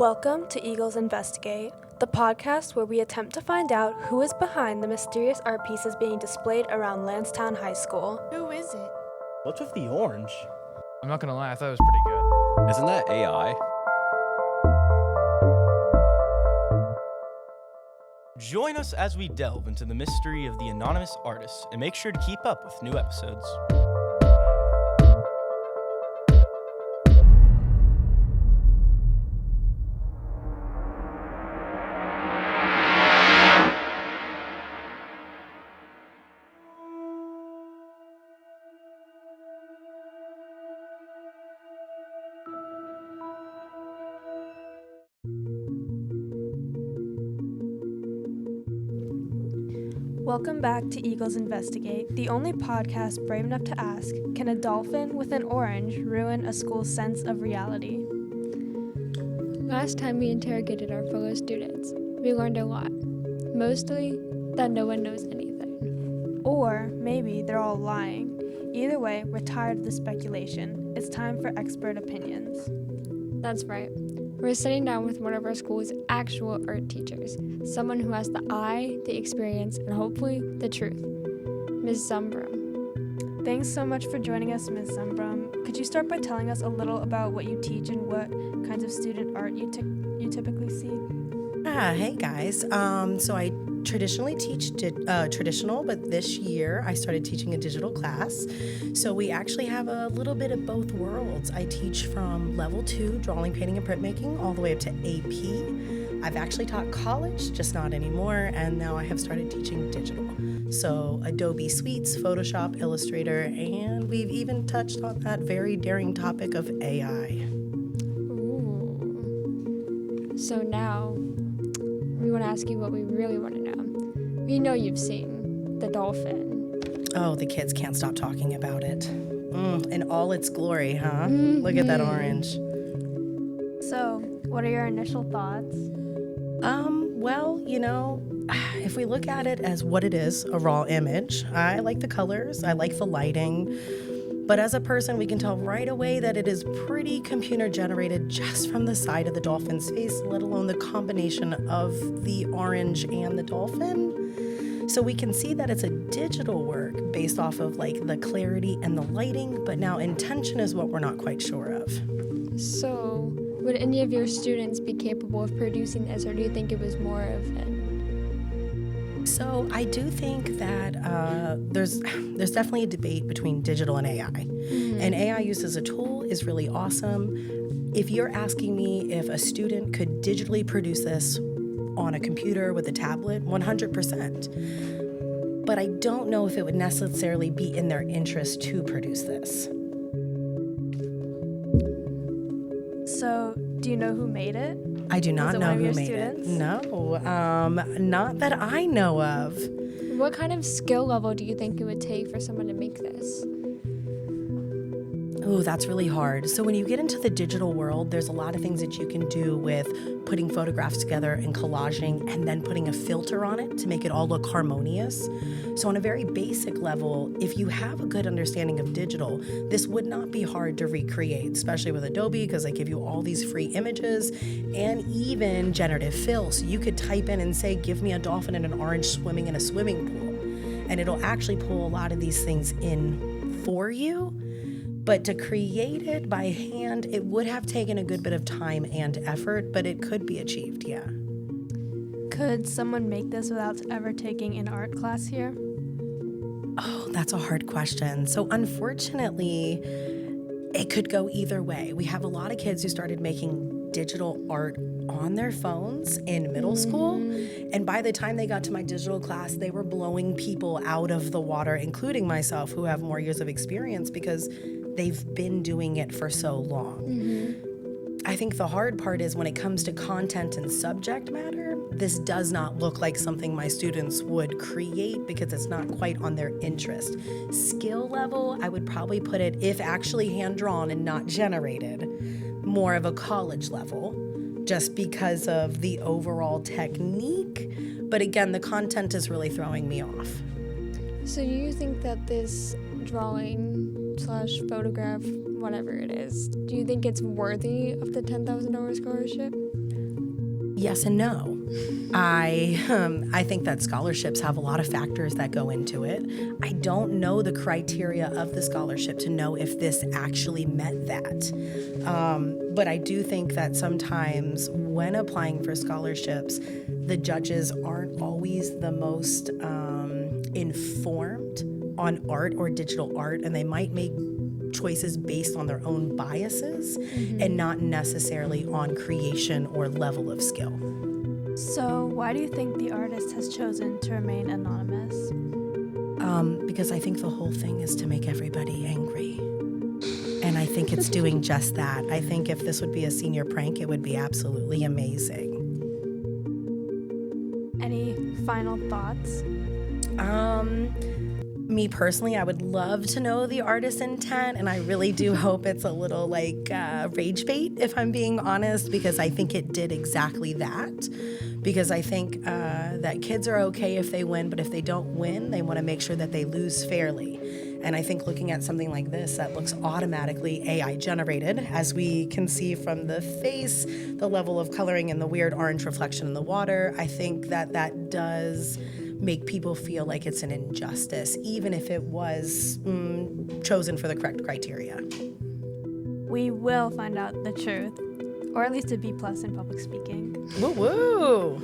Welcome to Eagles Investigate, the podcast where we attempt to find out who is behind the mysterious art pieces being displayed around Landstown High School. Who is it? What's with the orange? I'm not gonna lie, I thought it was pretty good. Isn't that AI? Join us as we delve into the mystery of the anonymous artists and make sure to keep up with new episodes. Welcome back to Eagles Investigate, the only podcast brave enough to ask, can a dolphin with an orange ruin a school's sense of reality? Last time we interrogated our fellow students, we learned a lot. Mostly, that no one knows anything. Or maybe they're all lying. Either way, we're tired of the speculation. It's time for expert opinions. That's right. We're sitting down with one of our school's actual art teachers, someone who has the eye, the experience, and hopefully the truth. Ms. Zumbrum. Thanks so much for joining us, Ms. Zumbrum. Could you start by telling us a little about what you teach and what kinds of student art you typically see? Hey guys. So I traditionally teach traditional, but this year I started teaching a digital class. So we actually have a little bit of both worlds. I teach from level 2, drawing, painting, and printmaking, all the way up to AP. I've actually taught college, just not anymore, and now I have started teaching digital. So Adobe Suites, Photoshop, Illustrator, and we've even touched on that very daring topic of AI. Ooh. So now, we want to ask you what we really want to know. We know you've seen the dolphin. Oh, the kids can't stop talking about it. In all its glory, huh? Mm-hmm. Look at that orange. So, what are your initial thoughts? Well, if we look at it as what it is, a raw image, I like the colors, I like the lighting, but as a person, we can tell right away that it is pretty computer generated just from the side of the dolphin's face, let alone the combination of the orange and the dolphin. So we can see that it's a digital work based off of the clarity and the lighting, but now intention is what we're not quite sure of. So, would any of your students be capable of producing this, or do you think it was more of an... So I do think that there's definitely a debate between digital and AI. Mm-hmm. And AI used as a tool is really awesome. If you're asking me if a student could digitally produce this on a computer with a tablet, 100%. But I don't know if it would necessarily be in their interest to produce this. So, do you know who made it? I do not know who made students? it. No, not that I know of. What kind of skill level do you think it would take for someone to make this? Ooh, that's really hard. So when you get into the digital world, there's a lot of things that you can do with putting photographs together and collaging and then putting a filter on it to make it all look harmonious. So on a very basic level, if you have a good understanding of digital, this would not be hard to recreate, especially with Adobe, because they give you all these free images and even generative fill. So you could type in and say, give me a dolphin and an orange swimming in a swimming pool. And it'll actually pull a lot of these things in for you. But to create it by hand, it would have taken a good bit of time and effort, but it could be achieved, yeah. Could someone make this without ever taking an art class here? Oh, that's a hard question. So unfortunately, it could go either way. We have a lot of kids who started making digital art on their phones in middle school. And by the time they got to my digital class, they were blowing people out of the water, including myself, who have more years of experience because they've been doing it for so long. Mm-hmm. I think the hard part is when it comes to content and subject matter, this does not look like something my students would create because it's not quite on their interest. Skill level, I would probably put it, if actually hand-drawn and not generated, more of a college level, just because of the overall technique. But again, the content is really throwing me off. So you think that this drawing / photograph, whatever it is, do you think it's worthy of the $10,000 scholarship? Yes and no. I think that scholarships have a lot of factors that go into it. I don't know the criteria of the scholarship to know if this actually met that. But I do think that sometimes when applying for scholarships, the judges aren't always the most informed on art or digital art, and they might make choices based on their own biases and not necessarily on creation or level of skill. So, why do you think the artist has chosen to remain anonymous? Because I think the whole thing is to make everybody angry. And I think it's doing just that. I think if this would be a senior prank, it would be absolutely amazing. Any final thoughts? Me personally, I would love to know the artist's intent, and I really do hope it's a little like rage bait, if I'm being honest, because I think it did exactly that. Because I think that kids are okay if they win, but if they don't win, they want to make sure that they lose fairly. And I think looking at something like this that looks automatically AI generated, as we can see from the face, the level of coloring, and the weird orange reflection in the water, I think that that does make people feel like it's an injustice, even if it was chosen for the correct criteria. We will find out the truth, or at least a B+ in public speaking. Woo woo!